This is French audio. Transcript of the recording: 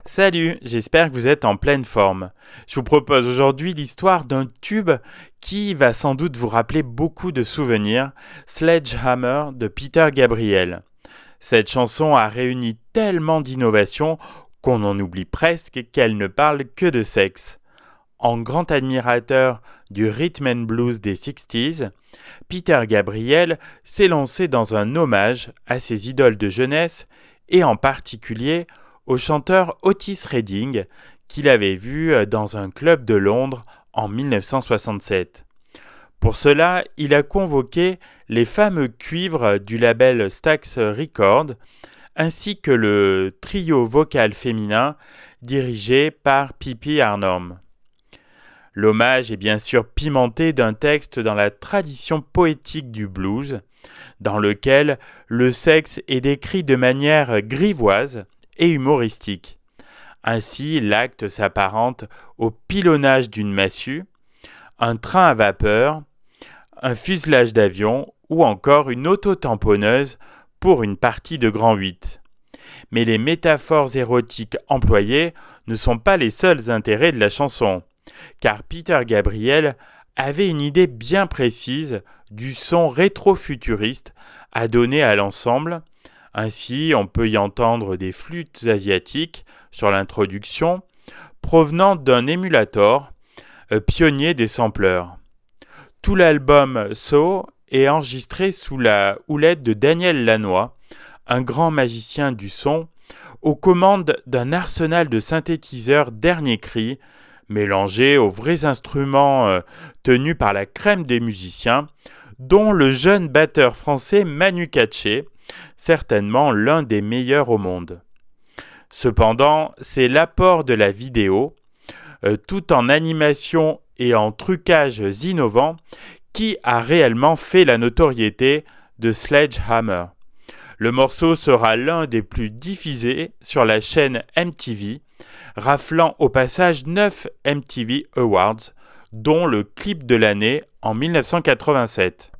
Salut, j'espère que vous êtes en pleine forme. Je vous propose aujourd'hui l'histoire d'un tube qui va sans doute vous rappeler beaucoup de souvenirs, Sledgehammer de Peter Gabriel. Cette chanson a réuni tellement d'innovations qu'on en oublie presque qu'elle ne parle que de sexe. En grand admirateur du rhythm and blues des 60s, Peter Gabriel s'est lancé dans un hommage à ses idoles de jeunesse et en particulier au chanteur Otis Redding qu'il avait vu dans un club de Londres en 1967. Pour cela, il a convoqué les fameux cuivres du label Stax Records ainsi que le trio vocal féminin dirigé par Pippi Arnhem. L'hommage est bien sûr pimenté d'un texte dans la tradition poétique du blues, dans lequel le sexe est décrit de manière grivoise et humoristique. Ainsi, l'acte s'apparente au pilonnage d'une massue, un train à vapeur, un fuselage d'avion ou encore une autotamponneuse pour une partie de grand 8. Mais les métaphores érotiques employées ne sont pas les seuls intérêts de la chanson, car Peter Gabriel avait une idée bien précise du son rétro-futuriste à donner à l'ensemble. Ainsi, on peut y entendre des flûtes asiatiques sur l'introduction, provenant d'un émulator, pionnier des sampleurs. Tout l'album So est enregistré sous la houlette de Daniel Lanois, un grand magicien du son, aux commandes d'un arsenal de synthétiseurs dernier cri, mélangés aux vrais instruments tenus par la crème des musiciens, dont le jeune batteur français Manu Katché, certainement l'un des meilleurs au monde. Cependant, c'est l'apport de la vidéo, tout en animation et en trucages innovants, qui a réellement fait la notoriété de Sledgehammer. Le morceau sera l'un des plus diffusés sur la chaîne MTV, raflant au passage 9 MTV Awards, dont le clip de l'année en 1987.